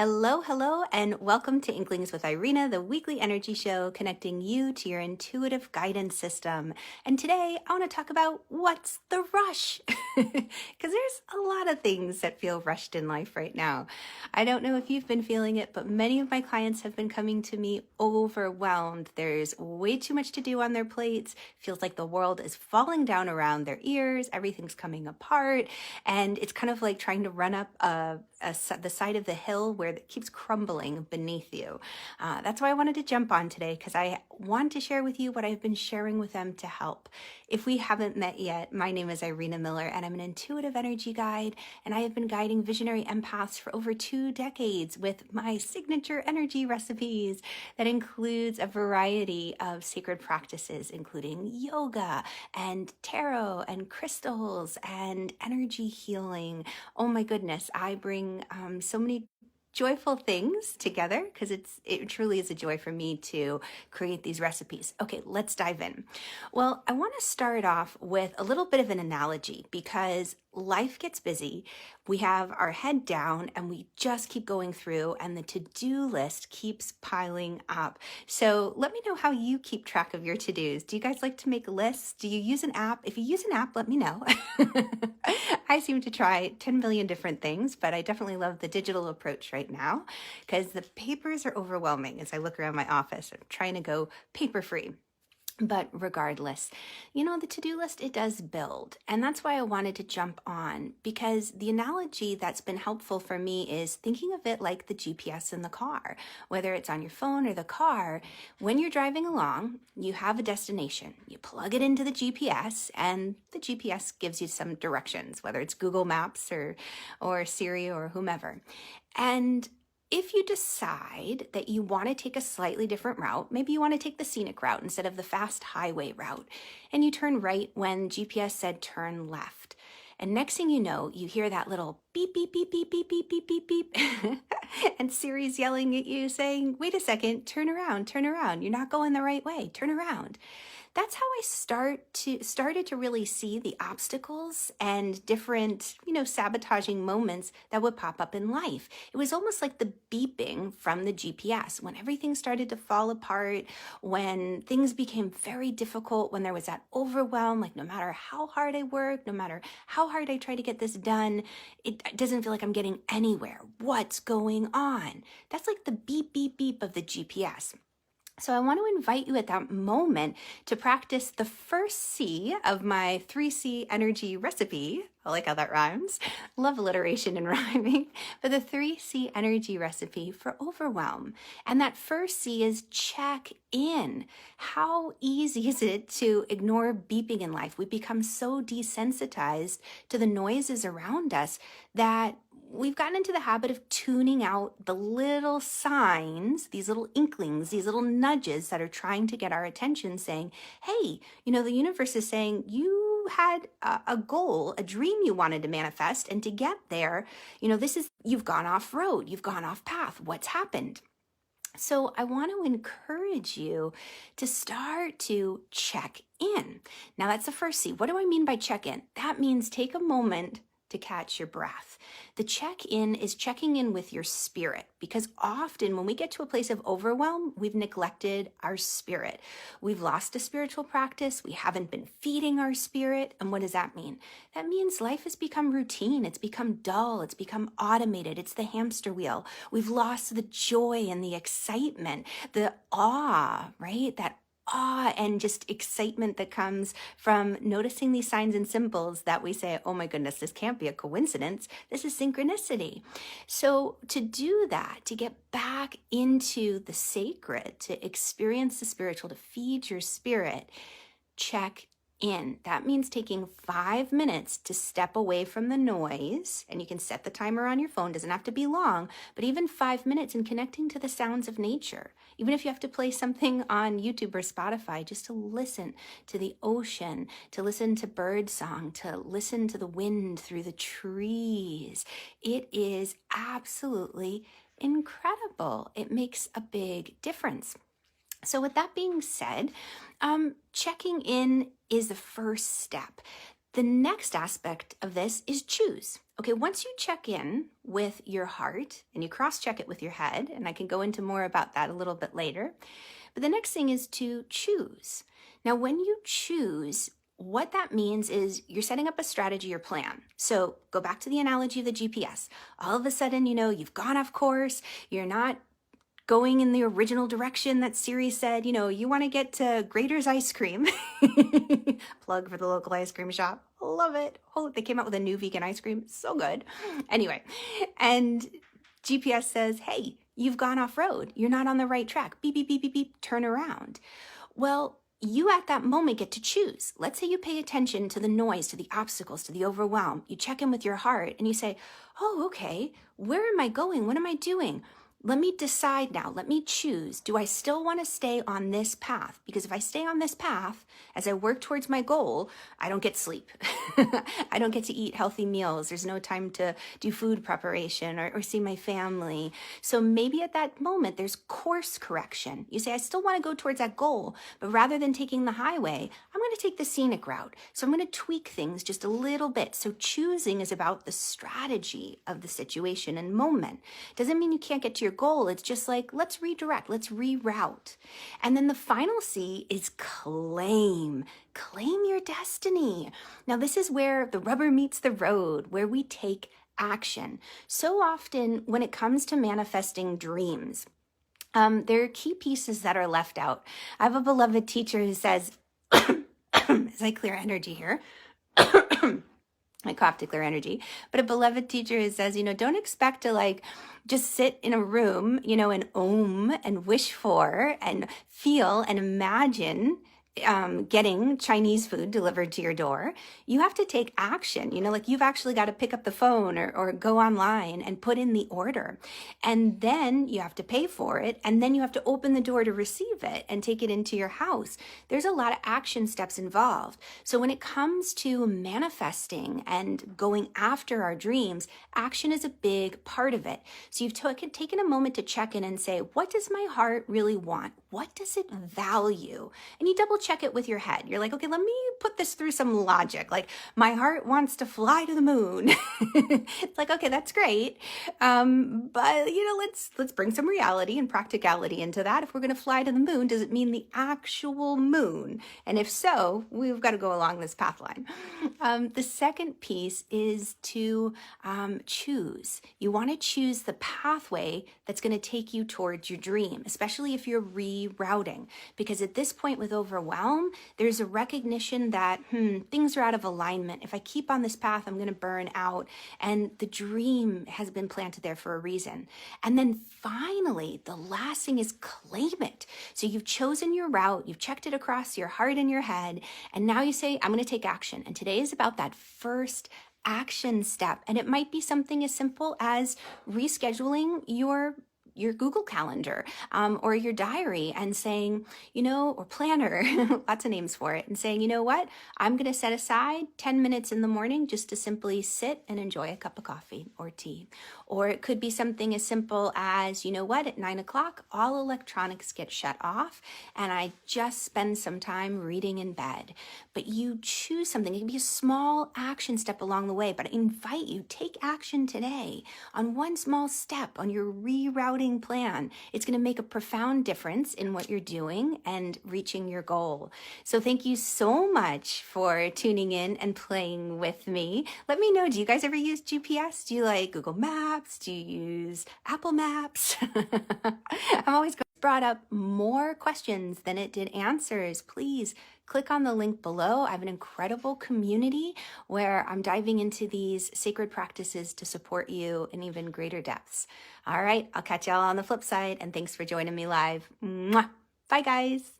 Hello, hello, and welcome to Inklings with Irina, the weekly energy show connecting you to your intuitive guidance system. And today I want to talk about what's the rush? Because there's a lot of things that feel rushed in life right now. I don't know if you've been feeling it, but many of my clients have been coming to me overwhelmed. There's way too much to do on their plates. Feels like the world is falling down around their ears. Everything's coming apart. And it's kind of like trying to run up the side of the hill where it keeps crumbling beneath you. That's why I wanted to jump on today, because I want to share with you what I've been sharing with them to help. If we haven't met yet, my name is Irina Miller, and I'm an intuitive energy guide, and I have been guiding visionary empaths for over 2 decades with my signature energy recipes that includes a variety of sacred practices, including yoga and tarot and crystals and energy healing. Oh my goodness, I bring so many joyful things together because it truly is a joy for me to create these recipes. Okay, let's dive in. Well, I want to start off with a little bit of an analogy because life gets busy. We have our head down and we just keep going through, and the to-do list keeps piling up. So let me know how you keep track of your to-dos. Do you guys like to make lists? Do you use an app? If you use an app, let me know. I seem to try 10 million different things, but I definitely love the digital approach right now because the papers are overwhelming as I look around my office. I'm trying to go paper free. But regardless, the to-do list, it does build. And that's why I wanted to jump on, because the analogy that's been helpful for me is thinking of it like the GPS in the car. Whether it's on your phone or the car, when you're driving along, you have a destination. You plug it into the GPS, and the GPS gives you some directions, whether it's Google Maps or Siri or whomever. And if you decide that you want to take a slightly different route, maybe you want to take the scenic route instead of the fast highway route, and you turn right when GPS said turn left. And next thing you know, you hear that little beep, beep, beep, beep, beep, beep, beep, beep, beep. And Siri's yelling at you saying, wait a second, turn around, you're not going the right way, turn around. That's how I started to really see the obstacles and different, sabotaging moments that would pop up in life. It was almost like the beeping from the GPS when everything started to fall apart, when things became very difficult, when there was that overwhelm, like no matter how hard I work, no matter how hard I try to get this done, it doesn't feel like I'm getting anywhere. What's going on? That's like the beep, beep, beep of the GPS. So I want to invite you at that moment to practice the first C of my 3C energy recipe. I like how that rhymes. Love alliteration and rhyming. But the 3C energy recipe for overwhelm. And that first C is check in. How easy is it to ignore beeping in life? We become so desensitized to the noises around us that we've gotten into the habit of tuning out the little signs, these little inklings, these little nudges that are trying to get our attention, saying, hey, the universe is saying you had a goal, a dream you wanted to manifest, and to get there, you've gone off road, you've gone off path. What's happened? So I want to encourage you to start to check in. Now that's the first C. What do I mean by check in? That means take a moment to catch your breath. The check-in is checking in with your spirit, because often when we get to a place of overwhelm, we've neglected our spirit. We've lost a spiritual practice. We haven't been feeding our spirit. And what does that mean? That means life has become routine. It's become dull. It's become automated. It's the hamster wheel. We've lost the joy and the excitement, the awe, right? That awe and just excitement that comes from noticing these signs and symbols that we say, oh my goodness, this can't be a coincidence. This is synchronicity. So to do that, to get back into the sacred, to experience the spiritual, to feed your spirit, check in. That means taking 5 minutes to step away from the noise, and you can set the timer on your phone, doesn't have to be long, but even 5 minutes in connecting to the sounds of nature. Even if you have to play something on YouTube or Spotify, just to listen to the ocean, to listen to bird song, to listen to the wind through the trees. It is absolutely incredible. It makes a big difference. So with that being said, checking in is the first step. The next aspect of this is choose. Okay, once you check in with your heart and you cross-check it with your head, and I can go into more about that a little bit later, but the next thing is to choose. Now, when you choose, what that means is you're setting up a strategy or plan. So go back to the analogy of the GPS. All of a sudden, you've gone off course, you're not going in the original direction that Siri said, you want to get to Grater's Ice Cream. Plug for the local ice cream shop. Love it. Oh, they came out with a new vegan ice cream. So good. Anyway, and GPS says, hey, you've gone off road. You're not on the right track. Beep, beep, beep, beep, beep. Turn around. Well, you at that moment get to choose. Let's say you pay attention to the noise, to the obstacles, to the overwhelm. You check in with your heart and you say, oh, okay, where am I going? What am I doing? Let me decide now. Let me choose. Do I still want to stay on this path? Because if I stay on this path, as I work towards my goal, I don't get sleep. I don't get to eat healthy meals. There's no time to do food preparation or see my family. So maybe at that moment, there's course correction. You say, I still want to go towards that goal, but rather than taking the highway, I'm going to take the scenic route. So I'm going to tweak things just a little bit. So choosing is about the strategy of the situation and moment. Doesn't mean you can't get to your goal. It's just like, let's redirect, let's reroute. And then the final C is claim. Claim your destiny. Now, this is where the rubber meets the road, where we take action. So often when it comes to manifesting dreams, there are key pieces that are left out. I have a beloved teacher who says, as I clear energy here, I cough to clear energy, but a beloved teacher who says, don't expect to just sit in a room, and and wish for and feel and imagine getting Chinese food delivered to your door. You have to take action, you've actually got to pick up the phone or go online and put in the order. And then you have to pay for it. And then you have to open the door to receive it and take it into your house. There's a lot of action steps involved. So when it comes to manifesting and going after our dreams, action is a big part of it. So you've taken a moment to check in and say, what does my heart really want? What does it value? And you double check it with your head. You're like, okay, let me put this through some logic. Like, my heart wants to fly to the moon. It's like, okay, that's great. But let's bring some reality and practicality into that. If we're going to fly to the moon, does it mean the actual moon? And if so, we've got to go along this path line. The second piece is to choose. You want to choose the pathway that's going to take you towards your dream, especially if you're rerouting. Because at this point with overwhelm, there's a recognition that things are out of alignment. If I keep on this path, I'm going to burn out. And the dream has been planted there for a reason. And then finally, the last thing is claim it. So you've chosen your route, you've checked it across your heart and your head, and now you say, I'm going to take action. And today is about that first action step. And it might be something as simple as rescheduling your Google Calendar or your diary and saying, or planner, lots of names for it, and saying, what, I'm going to set aside 10 minutes in the morning just to simply sit and enjoy a cup of coffee or tea. Or it could be something as simple as, what, at 9 o'clock, all electronics get shut off and I just spend some time reading in bed. But you choose something. It can be a small action step along the way, but I invite you, take action today on one small step on your rerouting plan. It's going to make a profound difference in what you're doing and reaching your goal. So thank you so much for tuning in and playing with me. Let me know, do you guys ever use GPS? Do you like Google Maps? Do you use Apple Maps? I'm always brought up more questions than it did answers. Please click on the link below. I have an incredible community where I'm diving into these sacred practices to support you in even greater depths. All right, I'll catch y'all on the flip side, and thanks for joining me live. Mwah. Bye, guys.